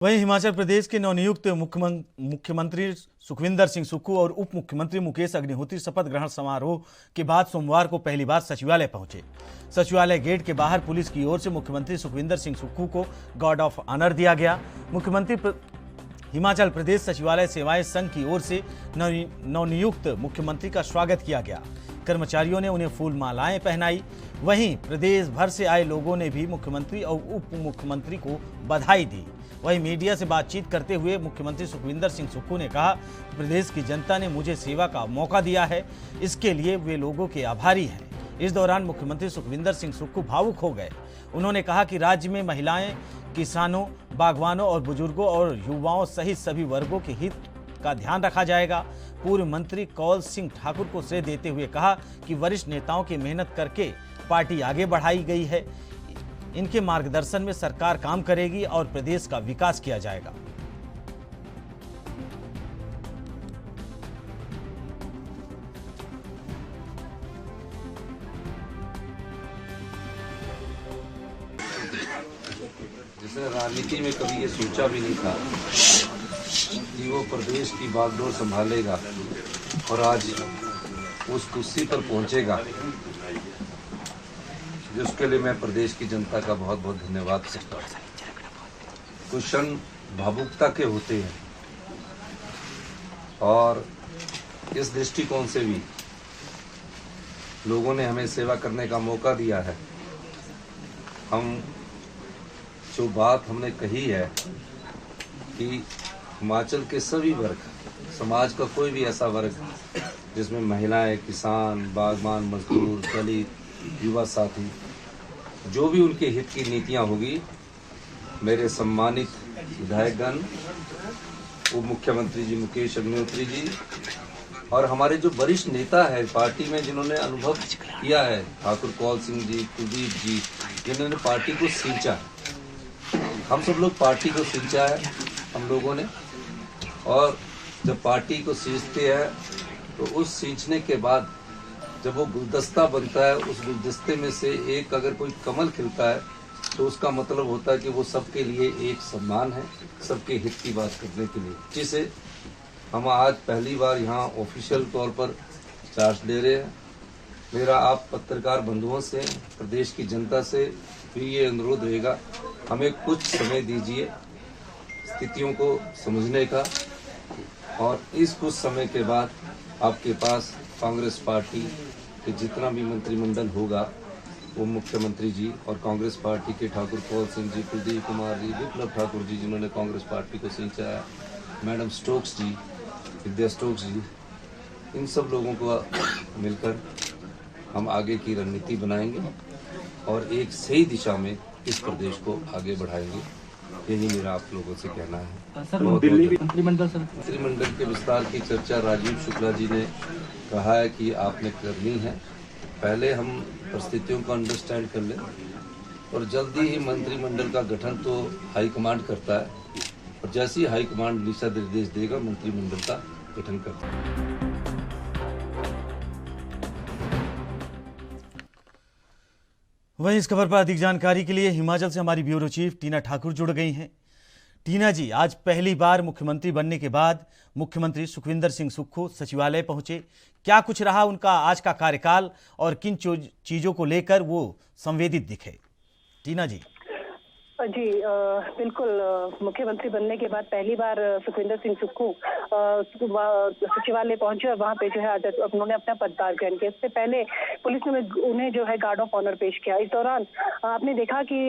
वहीं हिमाचल प्रदेश के नवनियुक्त मुख्यमंत्री सुखविंदर सिंह सुक्खू और उप मुख्यमंत्री मुकेश अग्निहोत्री शपथ ग्रहण समारोह के बाद सोमवार को पहली बार सचिवालय पहुंचे। सचिवालय गेट के बाहर पुलिस की ओर से मुख्यमंत्री सुखविंदर सिंह सुक्खू को गार्ड ऑफ ऑनर दिया गया। हिमाचल प्रदेश सचिवालय सेवाएं संघ की ओर से नवनियुक्त मुख्यमंत्री का स्वागत किया गया। कर्मचारियों ने उन्हें फूल मालाएं पहनाई। वहीं प्रदेश भर से आए लोगों ने भी मुख्यमंत्री और उप मुख्यमंत्री को बधाई दी। वहीं मीडिया से बातचीत करते हुए मुख्यमंत्री सुखविंदर सिंह सुक्खू ने कहा, प्रदेश की जनता ने मुझे सेवा का मौका दिया है, इसके लिए वे लोगों के आभारी हैं। इस दौरान मुख्यमंत्री सुखविंदर सिंह सुक्खू भावुक हो गए। उन्होंने कहा कि राज्य में महिलाएं, किसानों, बागवानों और बुजुर्गों और युवाओं सहित सभी वर्गों के हित का ध्यान रखा जाएगा। पूर्व मंत्री कौल सिंह ठाकुर को श्रेय देते हुए कहा कि वरिष्ठ नेताओं की मेहनत करके पार्टी आगे बढ़ाई गई है। इनके मार्गदर्शन में सरकार काम करेगी और प्रदेश का विकास किया जाएगा। जिसने राजनीति में कभी ये सोचा भी नहीं था कि वो प्रदेश की बागडोर संभालेगा और आज उस कुर्सी पर पहुंचेगा, जिसके लिए मैं प्रदेश की जनता का बहुत बहुत धन्यवाद करता हूँ। कुछ क्षण भावुकता के होते हैं और इस दृष्टिकोण से भी लोगों ने हमें सेवा करने का मौका दिया है। हम जो बात हमने कही है कि हिमाचल के सभी वर्ग, समाज का कोई भी ऐसा वर्ग जिसमें महिलाएं, किसान, बागवान, मजदूर, दलित, युवा साथी, जो भी उनके हित की नीतियां होगी, मेरे सम्मानित विधायकगण, उप मुख्यमंत्री जी मुकेश अग्निहोत्री जी और हमारे जो वरिष्ठ नेता है पार्टी में, जिन्होंने अनुभव किया है, ठाकुर कौल सिंह जी, कुलदीप जी, जिन्होंने पार्टी को सींचा। हम सब लोग पार्टी को सींचा है हम लोगों ने, और जब पार्टी को सींचते हैं तो उस सींचने के बाद जब वो गुलदस्ता बनता है, उस गुलदस्ते में से एक अगर कोई कमल खिलता है तो उसका मतलब होता है कि वो सबके लिए एक सम्मान है, सबके हित की बात करने के लिए। जिसे हम आज पहली बार यहाँ ऑफिशियल तौर पर चार्ज ले रहे हैं। मेरा आप पत्रकार बंधुओं से, प्रदेश की जनता से भी ये अनुरोध रहेगा, हमें कुछ समय दीजिए स्थितियों को समझने का, और इस कुछ समय के बाद आपके पास कांग्रेस पार्टी के जितना भी मंत्रिमंडल होगा, वो मुख्यमंत्री जी और कांग्रेस पार्टी के ठाकुर कौल सिंह जी, कुलदीप कुमार जी, विप्लव ठाकुर जी, जिन्होंने कांग्रेस पार्टी को सींचा है, मैडम स्टोक्स जी, विद्या स्टोक्स जी, इन सब लोगों को मिलकर हम आगे की रणनीति बनाएंगे और एक सही दिशा में इस प्रदेश को आगे बढ़ाएंगे। यही मेरा आप लोगों से कहना है। सर, मंत्रिमंडल के विस्तार की चर्चा राजीव शुक्ला जी ने कहा है कि आपने करनी है। पहले हम परिस्थितियों को अंडरस्टैंड कर लें और जल्दी ही मंत्रिमंडल का गठन तो हाईकमांड करता है, और जैसे ही हाईकमांड दिशा निर्देश देगा, मंत्रिमंडल का गठन करता है। वहीं इस खबर पर अधिक जानकारी के लिए हिमाचल से हमारी ब्यूरो चीफ टीना ठाकुर जुड़ गई हैं। टीना जी, आज पहली बार मुख्यमंत्री बनने के बाद मुख्यमंत्री सुखविंदर सिंह सुक्खू सचिवालय पहुंचे। क्या कुछ रहा उनका आज का कार्यकाल और किन चीजों को लेकर वो संवेदित दिखे? टीना जी। जी बिल्कुल, मुख्यमंत्री बनने के बाद पहली बार सुखविंदर सिंह सुक्खू सचिवालय पहुंचे और वहां पे जो है उन्होंने अपना पदभार ग्रहण किया। इससे पहले पुलिस ने उन्हें जो है गार्ड ऑफ ऑनर पेश किया। इस दौरान आपने देखा कि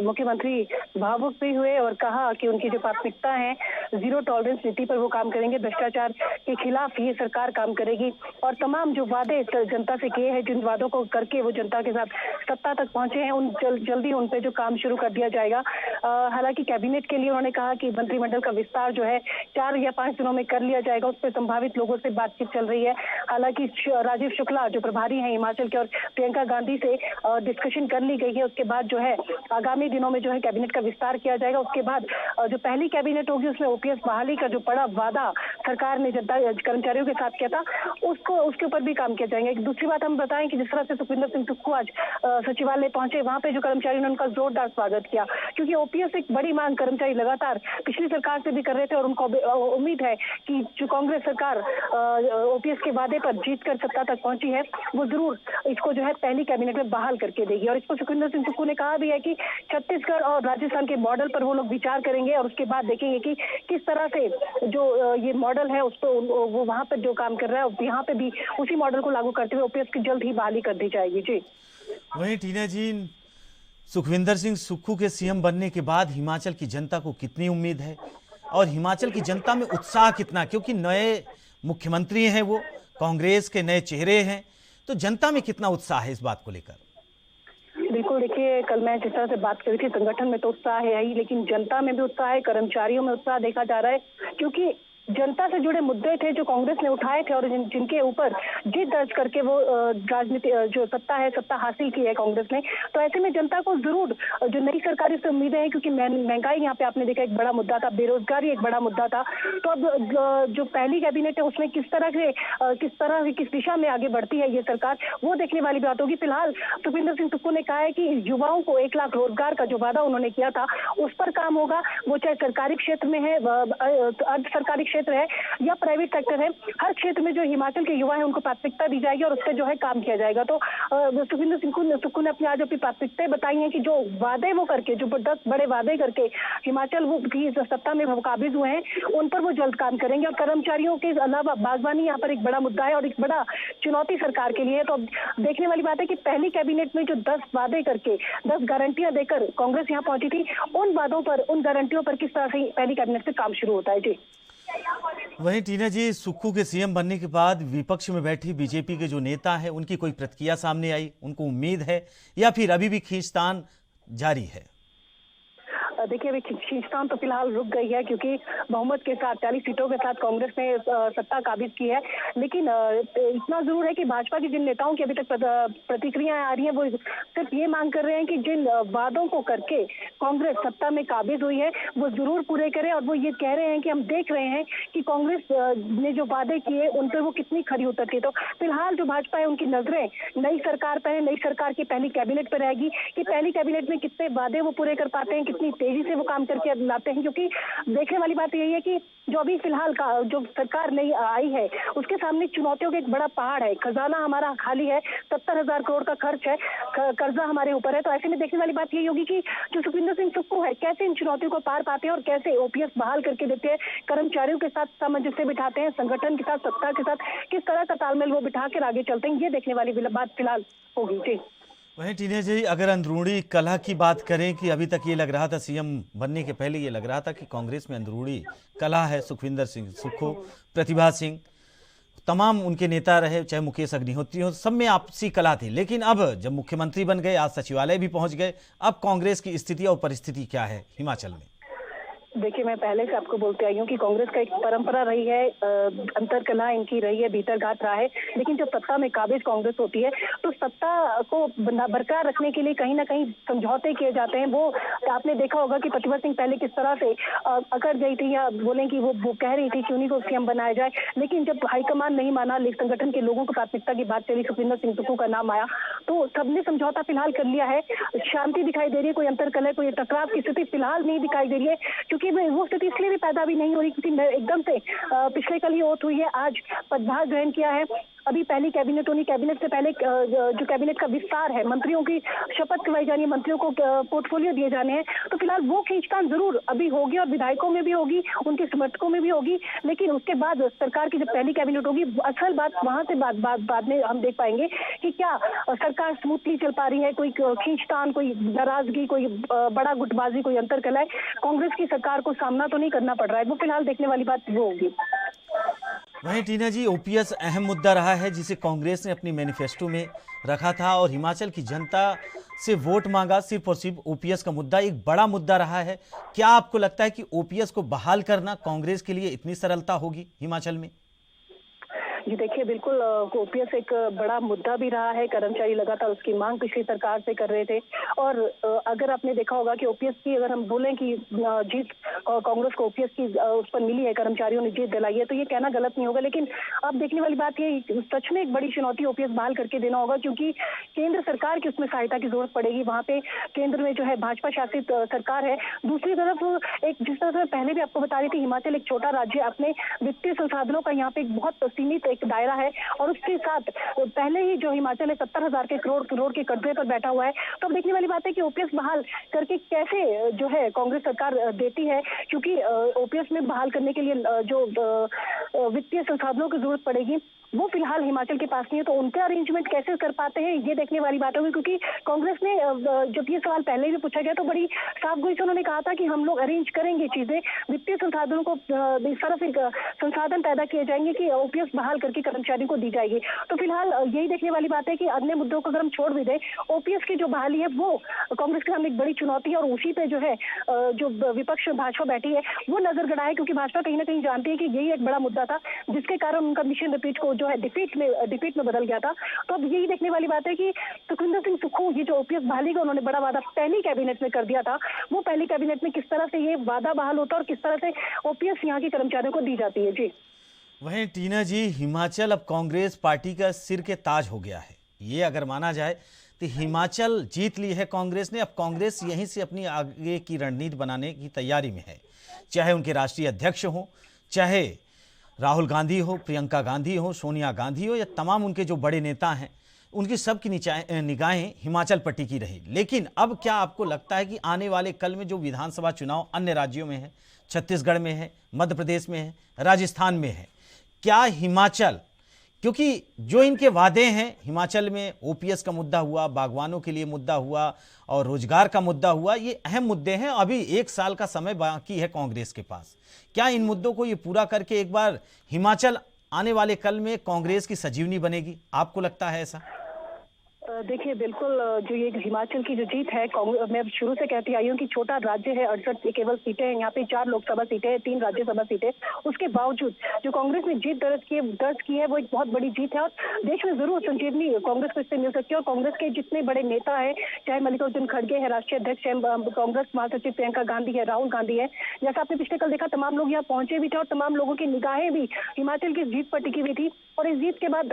मुख्यमंत्री भावुक भी हुए और कहा कि उनकी जो प्राथमिकता है, जीरो टॉलरेंस नीति पर वो काम करेंगे, भ्रष्टाचार के खिलाफ ये सरकार काम करेगी और तमाम जो वादे जनता से किए हैं, जिन वादों को करके वो जनता के साथ सत्ता तक पहुंचे हैं, उन जल्दी उन पे जो काम शुरू कर दिया जाएगा। हालांकि कैबिनेट के लिए उन्होंने कहा कि मंत्रिमंडल का विस्तार जो है 4 या 5 दिनों में कर लिया जाएगा। उस पर संभावित लोगों से बातचीत चल रही है। हालांकि राजीव शुक्ला जो प्रभारी हैं हिमाचल के और प्रियंका गांधी से डिस्कशन कर ली गई है। उसके बाद जो है आगामी दिनों में जो है कैबिनेट का विस्तार किया जाएगा। उसके बाद जो पहली कैबिनेट होगी उसमें ओपीएस बहाली का जो बड़ा वादा सरकार ने जनता कर्मचारियों के साथ किया था उसके ऊपर भी काम किया जाएगा। दूसरी बात हम बताएं कि जिस तरह से सुखविंदर सिंह सुक्खू आज सचिवालय पहुंचे, वहां पे जो कर्मचारियों ने उनका जोरदार स्वागत किया, क्योंकि ओपीएस एक बड़ी मांग कर्मचारी लगातार पिछली सरकार से भी कर रहे थे और उनको उम्मीद है कि जो कांग्रेस सरकार ओपीएस के वादे पर जीत कर सत्ता तक पहुंची है, वो जरूर इसको जो है पहली कैबिनेट में बहाल करके देगी। और इसको सुखविंदर सिंह सुक्खू ने कहा भी है कि छत्तीसगढ़ और राजस्थान के मॉडल पर वो लोग विचार करेंगे और उसके बाद देखेंगे कि किस तरह से जो ये मॉडल है उस पर वो वहां पर जो काम कर रहा है यहाँ पे भी उसी मॉडल को लागू करते हुए ओपीएस की जल्द ही बहाली कर दी जाएगी। जी वहीं टीना जी, सुखविंदर सिंह सुक्खू के सीएम बनने के बाद हिमाचल की जनता को कितनी उम्मीद है और हिमाचल की जनता में उत्साह कितना, क्योंकि नए मुख्यमंत्री हैं, वो कांग्रेस के नए चेहरे हैं, तो जनता में कितना उत्साह है इस बात को लेकर? बिल्कुल, देखिए कल मैं जिस तरह से बात करी थी, संगठन में तो उत्साह है ही, लेकिन जनता में भी उत्साह है, कर्मचारियों में उत्साह देखा जा रहा है, क्योंकि जनता से जुड़े मुद्दे थे जो कांग्रेस ने उठाए थे और जिनके ऊपर जीत दर्ज करके वो राजनीति जो सत्ता हासिल की है कांग्रेस ने। तो ऐसे में जनता को जरूर जो नई सरकार से उम्मीदें हैं, क्योंकि महंगाई यहाँ पे आपने देखा एक बड़ा मुद्दा था, बेरोजगारी एक बड़ा मुद्दा था। तो अब जो पहली कैबिनेट है उसमें किस दिशा में आगे बढ़ती है ये सरकार, वो देखने वाली बात होगी। फिलहाल सुखविंदर सिंह सुक्खू ने कहा है कि युवाओं को 1 लाख रोजगार का जो वादा उन्होंने किया था उस पर काम होगा, वो चाहे सरकारी क्षेत्र में है, अर्ध सरकारी क्षेत्र है या प्राइवेट सेक्टर है, हर क्षेत्र में जो हिमाचल के युवा हैं उनको प्राथमिकता दी जाएगी और उस पर जो है काम किया जाएगा। तो सुखविंदर सिंह सुक्खू ने अपनी आज अपनी प्राथमिकताएं बताई हैं कि जो वादे वो करके, जो 10 बड़े वादे करके हिमाचल की सत्ता में वो काबिज हुए हैं, उन पर वो जल्द काम करेंगे। और कर्मचारियों के अलावा बागवानी यहाँ पर एक बड़ा मुद्दा है और एक बड़ा चुनौती सरकार के लिए। तो अब देखने वाली बात है कि पहली कैबिनेट में जो 10 वादे करके 10 गारंटियां देकर कांग्रेस यहाँ पहुंची थी, उन वादों पर, उन गारंटियों पर किस तरह से पहली कैबिनेट से काम शुरू होता है। जी वहीं टीना जी, सुक्खू के सीएम बनने के बाद विपक्ष में बैठी बीजेपी के जो नेता है उनकी कोई प्रतिक्रिया सामने आई? उनको उम्मीद है या फिर अभी भी खींचतान जारी है? देखिए अभी खींचतान तो फिलहाल रुक गई है, क्योंकि बहुमत के साथ 40 सीटों के साथ कांग्रेस ने सत्ता काबिज की है। लेकिन इतना जरूर है कि भाजपा के जिन नेताओं की अभी तक प्रतिक्रियाएं आ रही हैं, वो सिर्फ ये मांग कर रहे हैं कि जिन वादों को करके कांग्रेस सत्ता में काबिज हुई है वो जरूर पूरे करे। और वो ये कह रहे हैं कि हम देख रहे हैं कि कांग्रेस ने जो वादे किए उन पर वो कितनी खरी उतरती है। तो फिलहाल जो भाजपा है उनकी नजरें नई सरकार पर है, नई सरकार की पहली कैबिनेट पर रहेगी कि पहली कैबिनेट में कितने वादे वो पूरे कर पाते हैं, कितनी तेजी से वो काम करके लाते हैं। क्योंकि देखने वाली बात यही है कि जो अभी फिलहाल का जो सरकार नई आई है उसके सामने चुनौतियों का एक बड़ा पहाड़ है। खजाना हमारा खाली है, 70,000 करोड़ का खर्च है, कर्जा हमारे ऊपर है। तो ऐसे में देखने वाली बात यही होगी कि जो सुखविंदर सिंह सुक्खू है कैसे इन चुनौतियों को पार पाते हैं और कैसे ओपीएस बहाल करके देते हैं, कर्मचारियों के साथ सामंजस्य बिठाते हैं, संगठन के साथ, सत्ता के साथ किस तरह का तालमेल वो बिठा कर आगे चलते हैं, ये देखने वाली बात फिलहाल होगी। जी वहीं टीना जी, अगर अंदरूनी कलह की बात करें कि अभी तक ये लग रहा था, सीएम बनने के पहले ये लग रहा था कि कांग्रेस में अंदरूनी कलह है, सुखविंदर सिंह सुक्खू, प्रतिभा सिंह, तमाम उनके नेता रहे, चाहे मुकेश अग्निहोत्री हो, सब में आपसी कलह थी। लेकिन अब जब मुख्यमंत्री बन गए, आज सचिवालय भी पहुंच गए, अब कांग्रेस की स्थिति और परिस्थिति क्या है हिमाचल में? देखिए मैं पहले से आपको बोलते आई हूँ कि कांग्रेस का एक परंपरा रही है, अंतरकलह इनकी रही है, भीतरघात रहा है। लेकिन जब सत्ता में काबिज कांग्रेस होती है तो सत्ता को बरकरार रखने के लिए कहीं ना कहीं समझौते किए जाते हैं। वो आपने देखा होगा कि प्रतिभा सिंह पहले किस तरह से अकड़ गई थी, या बोलें कि वो कह रही थी कि उन्हीं को सीएम बनाया जाए, लेकिन जब हाईकमान नहीं माना, संगठन के लोगों को प्राथमिकता की बात चली, सुखविंदर सिंह सुक्खू का नाम आया, तो सबने समझौता फिलहाल कर लिया है। शांति दिखाई दे रही है, कोई अंतरकलह, कोई टकराव की स्थिति फिलहाल नहीं दिखाई दे रही है, क्योंकि वो स्थिति इसलिए भी पैदा भी नहीं हो रही क्योंकि एकदम से पिछले कल ही ओथ हुई है, आज पदभार ग्रहण किया है। अभी पहली कैबिनेट होनी, कैबिनेट से पहले जो कैबिनेट का विस्तार है, मंत्रियों की शपथ दिलवाई जानी है, मंत्रियों को पोर्टफोलियो दिए जाने हैं, तो फिलहाल वो खींचतान जरूर अभी होगी और विधायकों में भी होगी, उनके समर्थकों में भी होगी। लेकिन उसके बाद सरकार की जब पहली कैबिनेट होगी, असल बात वहां से बाद में हम देख पाएंगे कि क्या सरकार स्मूथली चल पा रही है, कोई खींचतान, कोई नाराजगी, कोई बड़ा गुटबाजी, कोई अंतरकलह कांग्रेस की सरकार को सामना तो नहीं करना पड़ रहा है। वो फिलहाल देखने वाली बात वो होगी। वहीं टीना जी, ओपीएस अहम मुद्दा रहा है जिसे कांग्रेस ने अपनी मैनिफेस्टो में रखा था और हिमाचल की जनता से वोट मांगा। सिर्फ और सिर्फ ओपीएस का मुद्दा एक बड़ा मुद्दा रहा है। क्या आपको लगता है कि ओपीएस को बहाल करना कांग्रेस के लिए इतनी सरलता होगी हिमाचल में? जी देखिए, बिल्कुल ओपीएस एक बड़ा मुद्दा भी रहा है। कर्मचारी लगातार उसकी मांग पिछली सरकार से कर रहे थे और अगर आपने देखा होगा कि ओपीएस की, अगर हम बोलें कि जीत कांग्रेस को ओपीएस की उस पर मिली है, कर्मचारियों ने जीत दिलाई है, तो ये कहना गलत नहीं होगा। लेकिन अब देखने वाली बात ये, सच में एक बड़ी चुनौती ओपीएस बहाल करके देना होगा, क्योंकि केंद्र सरकार की उसमें सहायता की जरूरत पड़ेगी। वहां पे केंद्र में जो है भाजपा शासित सरकार है। दूसरी तरफ एक, जिस तरह से पहले भी आपको बता रही थी, हिमाचल एक छोटा राज्य, अपने वित्तीय संसाधनों का यहाँ पे एक बहुत सीमित एक दायरा है और उसके साथ पहले ही जो हिमाचल है 70,000 के करोड़ के कर्जे पर बैठा हुआ है। तो अब देखने वाली बात है कि ओपीएस बहाल करके कैसे जो है कांग्रेस सरकार देती है, क्योंकि ओपीएस में बहाल करने के लिए जो वित्तीय संसाधनों की जरूरत पड़ेगी वो फिलहाल हिमाचल के पास नहीं है। तो उनके अरेंजमेंट कैसे कर पाते हैं, ये देखने वाली बात होगी, क्योंकि कांग्रेस ने जब ये सवाल पहले भी पूछा गया तो बड़ी साफ गोई से उन्होंने कहा था कि हम लोग अरेंज करेंगे चीजें, वित्तीय संसाधनों को इस तरह से संसाधन पैदा किए जाएंगे कि ओपीएस बहाल करके कर्मचारियों को दी जाएगी। तो फिलहाल यही देखने वाली बात है कि अन्य मुद्दों को अगर हम छोड़ भी दें, ओपीएस की जो बहाली है वो कांग्रेस के सामने एक बड़ी चुनौती है और उसी पे जो है जो विपक्ष भाजपा बैठी है वो नजर गड़ा है, क्योंकि भाजपा कहीं ना कहीं जानती है कि यही एक बड़ा मुद्दा था जिसके कारण उनका मिशन रिपीट को जो है डिफीट में बदल गया था। तो अब यही देखने वाली बात है कि सुखविंदर सिंह सुक्खू, ये जो ओपीएस बहाली का उन्होंने बड़ा वादा पहली कैबिनेट में कर दिया था, वो पहली कैबिनेट में किस तरह से ये वादा बहाल होता है और किस तरह से ओपीएस यहाँ के कर्मचारियों को दी जाती है। जी वहीं टीना जी, हिमाचल अब कांग्रेस पार्टी का सिर के ताज हो गया है। ये अगर माना जाए तो हिमाचल जीत ली है कांग्रेस ने। अब कांग्रेस यहीं से अपनी आगे की रणनीति बनाने की तैयारी में है, चाहे उनके राष्ट्रीय अध्यक्ष हो, चाहे राहुल गांधी हो, प्रियंका गांधी हो, सोनिया गांधी हो, या तमाम उनके जो बड़े नेता हैं, उनकी सबकी निगाहें हिमाचल पर टिकी रही। लेकिन अब क्या आपको लगता है कि आने वाले कल में जो विधानसभा चुनाव अन्य राज्यों में है, छत्तीसगढ़ में है, मध्य प्रदेश में है, राजस्थान में है, क्या हिमाचल, क्योंकि जो इनके वादे हैं, हिमाचल में ओपीएस का मुद्दा हुआ, बागवानों के लिए मुद्दा हुआ और रोजगार का मुद्दा हुआ, ये अहम मुद्दे हैं। अभी 1 साल का समय बाकी है कांग्रेस के पास। क्या इन मुद्दों को ये पूरा करके एक बार हिमाचल आने वाले कल में कांग्रेस की सजीवनी बनेगी? आपको लगता है ऐसा? देखिए, बिल्कुल जो ये हिमाचल की जो जीत है, मैं शुरू से कहती आई हूँ कि छोटा राज्य है, 68 केवल सीटें हैं यहाँ पे, 4 लोकसभा सीटें हैं, 3 राज्यसभा सीटें। उसके बावजूद जो कांग्रेस ने जीत दर्ज की है वो एक बहुत बड़ी जीत है और देश में जरूर संजीवनी कांग्रेस को इससे मिल सकती है। और कांग्रेस के जितने बड़े नेता है, चाहे मल्लिकार्जुन खड़गे है, राष्ट्रीय अध्यक्ष, कांग्रेस महासचिव प्रियंका गांधी है, राहुल गांधी है, जैसा आपने पिछले कल देखा, तमाम लोग यहाँ पहुंचे भी थे और तमाम लोगों की निगाहें भी हिमाचल की जीत पर टिकी हुई थी। और इस जीत के बाद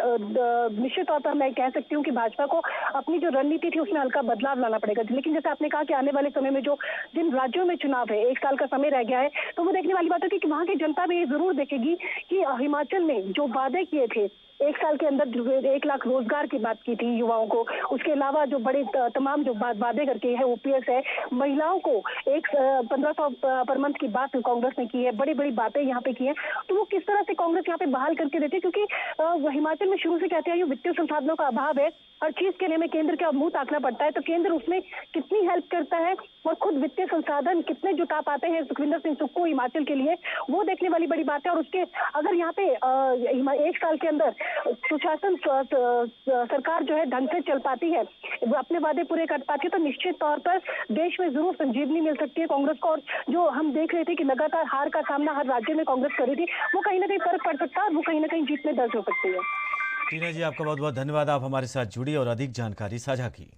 निश्चित तौर पर मैं कह सकती हूँ कि भाजपा को अपनी जो रणनीति थी उसमें हल्का बदलाव लाना पड़ेगा। लेकिन जैसे आपने कहा कि आने वाले समय में जो जिन राज्यों में चुनाव है, 1 साल का समय रह गया है, तो वो देखने वाली बात है कि वहां की जनता भी ये जरूर देखेगी कि हिमाचल ने जो वादे किए थे, 1 साल के अंदर 1 लाख रोजगार की बात की थी युवाओं को, उसके अलावा जो बड़े तमाम जो वादे करके है, ओपीएस है, महिलाओं को 1500 पर मंथ की बात कांग्रेस ने की है, बड़ी बड़ी बातें यहाँ पे की है। तो वो किस तरह से कांग्रेस यहाँ पे बहाल करके देती है, क्योंकि हिमाचल में शुरू से कहते हैं वित्तीय संसाधनों का अभाव है, हर चीज के लिए हमें केंद्र का मुंह ताकना पड़ता है, तो केंद्र उसमें कितनी हेल्प करता है और खुद वित्तीय संसाधन कितने जुटा पाते हैं सुखविंदर सिंह सुक्खू हिमाचल के लिए, वो देखने वाली बड़ी बात है। और उसके अगर यहाँ पे 1 साल के अंदर सुशासन सरकार जो है ढंग से चल पाती है, अपने वादे पूरे कर पाती है, तो निश्चित तौर पर देश में जरूर संजीवनी मिल सकती है कांग्रेस को। और जो हम देख रहे थे कि लगातार हार का सामना हर राज्य में कांग्रेस कर रही थी, वो कहीं ना कहीं फर्क पड़ सकता है और वो कहीं ना कहीं जीत में दर्ज हो सकती है। टीना जी, आपका बहुत बहुत धन्यवाद, आप हमारे साथ जुड़ी और अधिक जानकारी साझा की।